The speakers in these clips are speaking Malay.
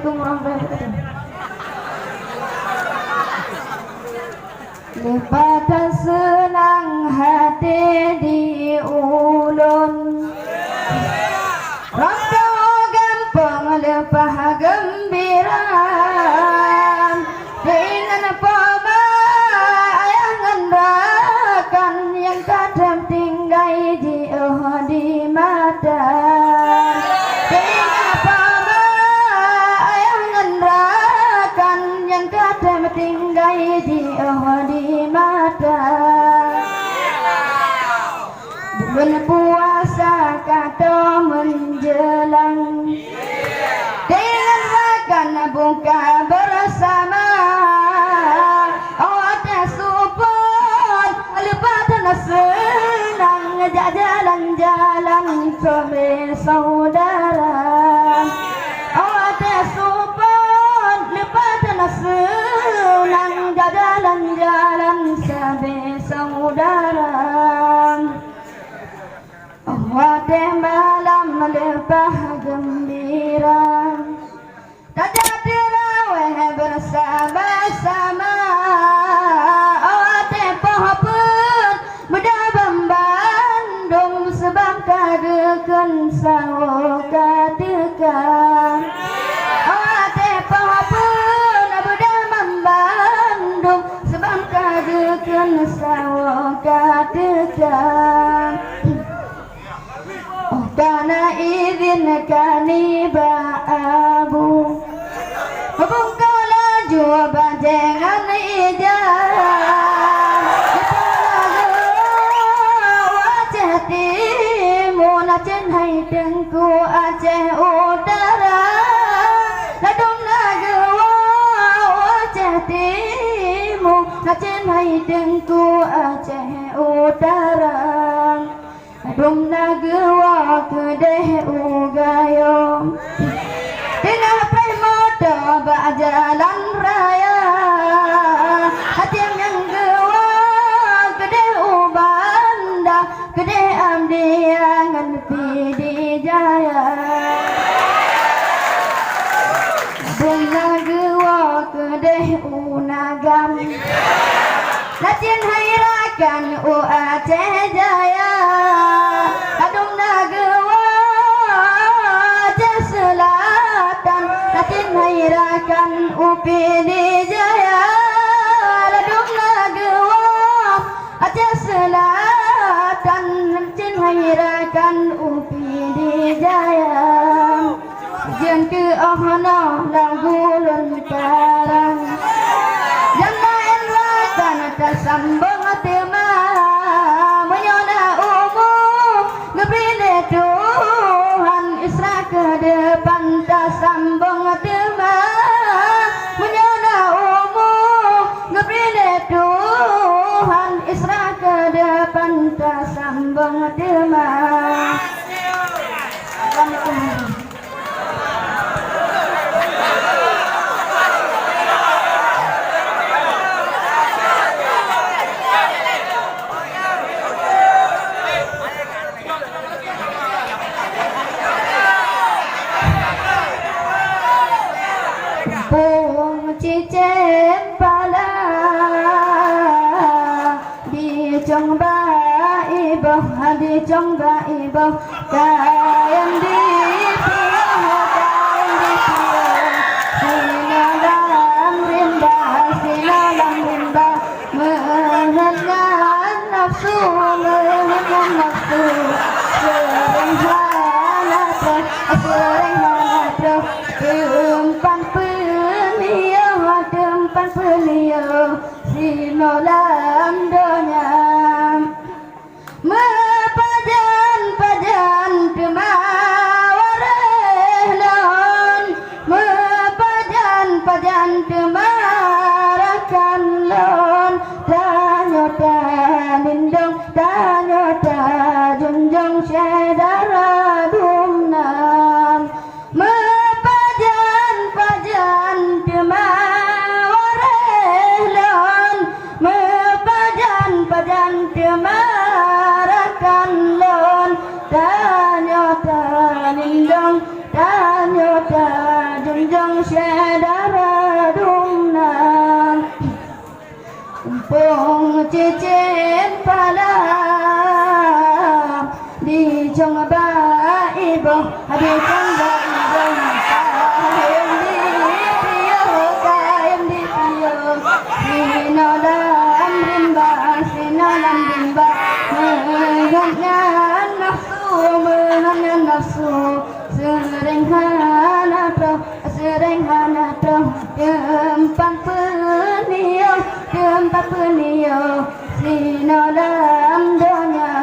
Assalamualaikum warahmatullahi wabarakatuh. Lepata senang hati di ulun, rasa gampang lepah gembira, dengan pemayangan rakan yang kadang tinggai di mata. Dengan pemayangan rakan yang kadang tinggai di mata. Bulan puasa kata menjelang, dengan makan buka bersama. Ada support lepas senang jalan-jalan sama saudara. Ada support lepas senang jalan-jalan sama saudara. Ada malam lepah gembira, ada terawih bersama-sama. Ada pohon berdabam Bandung sebab kagekan sawo katekan. Ada pohon berdabam Bandung sebab kagekan sawo katekan. Karena izin kani baabu, buka laju banjengan ijah. Wajah timun Aceh hai tengku Aceh utara. Ladung nagawa wajah timun Aceh hai tengku Aceh utara. Dum nagawa kedeh ugayom, tengah premoto ba jalan raya. Hati yang gawa kedeh ubanda, kedeh amdiangan pidi jaya. Dum nagawa kedeh unagam, latihan hairakan Aceh Jaya. Adung nagawa Aceh Selatan, latihan hairakan Pidi Jaya. Adung nagawa Aceh Selatan, latihan hairakan Pidi Jaya. Jan ke ahna lagu lantaran, jangan rakan tersambung tema. Menyona umum ngebrile Tuhan Isra ke depan tersambung tema. Menyona umum ngebrile Tuhan Isra ke depan tersambung tema. Assalamualaikum. Cicen pala di trong ba iboh, di trong ba iboh, kayan di sinalam rimba, sinalam rimba, mengenal nafsu, mengenal nafsu, sering hangat, sering hangat, umpan tempat beliau sinolam donya. Mepajan temawarelon, mepajan temarakan lon. Tanyota nindong, tanyota junjung syedara dumnan. Mepajan temawarelon, mepajan temarakan lon. Tanyota nindong, tanyota junjung syedara bông chê chén pha la đi trong ba y bông đi trong ba y bông em đi piêu ca em đi piêu si nó làm rim ba menghangat nafsu sering hana pro tempat penio sino dalam dunia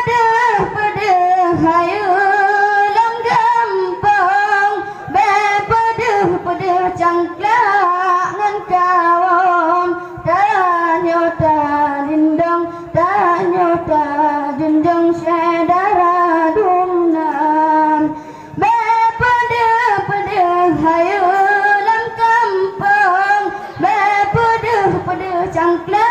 bepeduh hayu lam gampang bepeduh cangklak ngan kawam tanyo ta junjung saudara dumnan bepeduh hayu lam kampung bepeduh cangklak